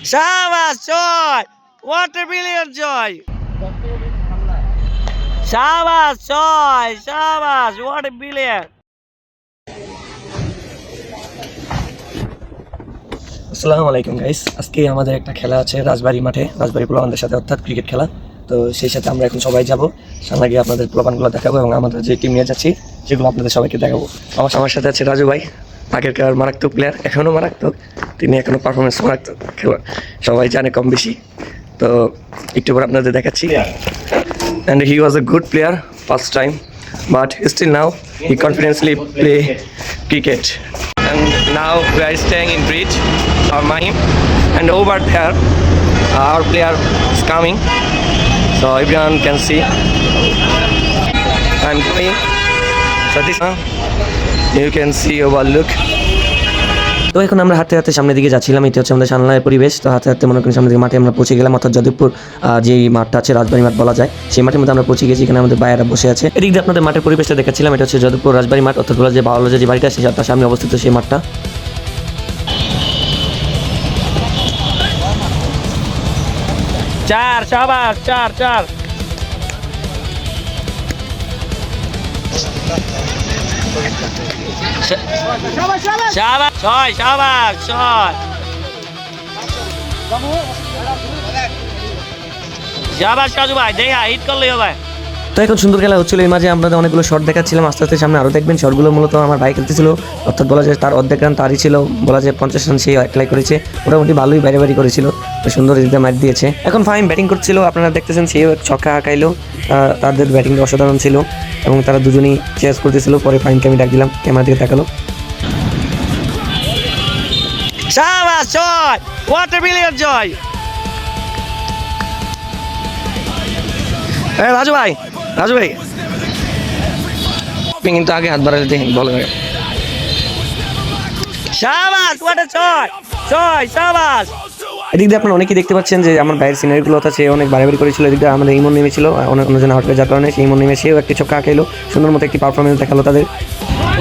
Shabash, Joy! What a brilliant Joy! Shabash, Joy! Shabash, what a brilliant! আসসালামু আলাইকুম guys, আজকে আমাদের একটা খেলা আছে রাজবাড়ী মাঠে, রাজবাড়ী পোলাপানদের সাথে, অর্থাৎ ক্রিকেট খেলা। তো সেই সাথে আমরা এখন সবাই যাব, সামনে গিয়ে আপনাদের পোলাপানগুলো দেখাবো এবং আমাদের যে টিম নিয়ে যাচ্ছি সেগুলো আপনাদের সবাইকে দেখাবো। আমার সাথে আছে রাজু ভাই, আগেরকার মারাত্মক প্লেয়ার, এখনও মারাত্মক, তিনি এখনও পারফরমেন্স মারাত্মক খেলোয়াড়, সবাই জানে কম বেশি। তো একটু পর আপনাদের দেখাচ্ছি। And he was a good player first time, but still now he confidently play cricket. And now we are staying in bridge or Mahim, and over there our player is coming, so everyone can see. I'm going, so this you can see overlook. তো এখন আমরা হাঁটতে হাঁটতে সামনের দিকে যাচ্ছিলাম, এটা হচ্ছে আমাদের সামনের পরিবেশ। তো হাঁটতে হাঁটতে মনে করেন সামনের দিকে মাঠে আমরা পৌঁছে গেলাম, অর্থাৎ যাদবপুর যে মাঠটা আছে রাজবাড়ী মাঠ বলা যায়, সেই মাঠের মধ্যে আমরা পৌঁছে গেছি। এখানে আমাদের ভাইয়েরা বসে আছে। এদিক দিয়ে আপনাদের মাঠের পরিবেশটা দেখাচ্ছিলাম, এটা হচ্ছে যাদবপুর রাজবাড়ী মাঠ, অর্থাৎ বলা যে বাউলা যে বাড়িটা আছে তার সামনে অবস্থিত সেই মাঠটা। চার, শাবাশ, চার চার। শাবাশ, ছয়, শাবাশ, ছয়। শাবাশ কাজু ভাই, দেখা হিট করলেই হবে। তো এখন সুন্দর খেলা হচ্ছিল, এর মাঝে আপনাদের অনেকগুলো শট দেখাচ্ছিলাম। আস্তে আস্তে সামনে আরও দেখবেন। শটগুলো মূলত আমার ভাই খেলতেছিল, অর্থাৎ বলা যায় তার অর্ধেক রান তারই ছিল, বলা যায় 50 রান সেই অ্যাপ্লাই করেছে, মোটামুটি ভালোই বাইরে বাড়ি করেছিল, সুন্দর দিতে ম্যাচ দিয়েছে। এখন ফাইন ব্যাটিং করছিল, আপনারা দেখতেছেন সেও ছক্কা হাঁকাইলো, তাদের ব্যাটিংটা অসাধারণ ছিল এবং তারা দুজনেই চেস করতেছিল। পরে ফাইনকে আমি ডাক দিলাম, ক্যামেরা দিকে তাকালো। শাবাশ, ছয়, হোয়াট এ ব্রিলিয়ান্ট জয়। রাজু ভাই, রাজু ভাই কিন্তু আগে হাত বাড়ালে দেখেন বলে। শাবাশ, হোয়াট এ ছয়, ছয়, শাবাশ। এদিক দিয়ে আপনারা অনেকেই দেখতে পাচ্ছেন যে আমার ভাইয়ের সিনারিগুলো সে অনেক বাড়াবাড়ি করেছিল। এদিক দিয়ে আমাদের ইমন নেমেছিল, অনেক অন্যজন আউট হয়ে যাওয়ার কারণে সেই ইমন নেমে সেও একটি ছক্কা খেলো, সুন্দর মতো একটি পারফরমেন্স দেখালো তাদের।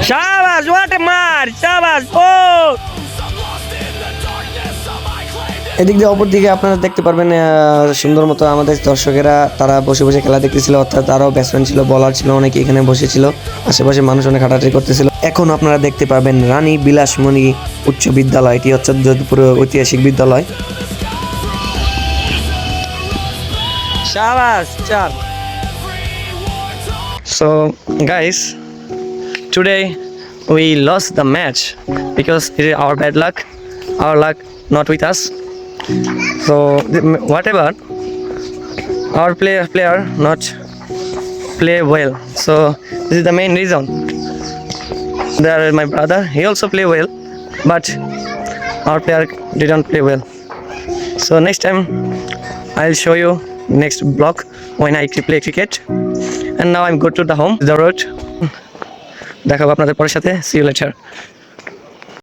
শাবাশ, হোয়াট এ মার, শাবাশ, ও। এদিক দিয়ে অপর দিকে আপনারা দেখতে পারবেন সুন্দর মতো আমাদের দর্শকেরা তারা বসে বসে খেলা দেখতেছিল, অর্থাৎ তারাও ব্যাটসম্যান ছিল, বলার ছিল, অনেকে এখানে বসেছিল, আশেপাশে মানুষ অনেক হাঁটাহাঁটি করতেছিল। এখন আপনারা দেখতে পাবেন রানী বিলাসমণি উচ্চ বিদ্যালয়, এটি হচ্ছে যোধপুর ঐতিহাসিক বিদ্যালয়। শাবাশ, চার। So guys, today we lost the match because it is our bad luck, our luck not with us. So whatever, our player not play well, so this is the main reason. There is my brother, he also play well, but our player didn't play well. So next time I'll show you next vlog when I play cricket. And now I'm go to the home, the road. দেখাবো আপনাদের পরের সাথে, see you later.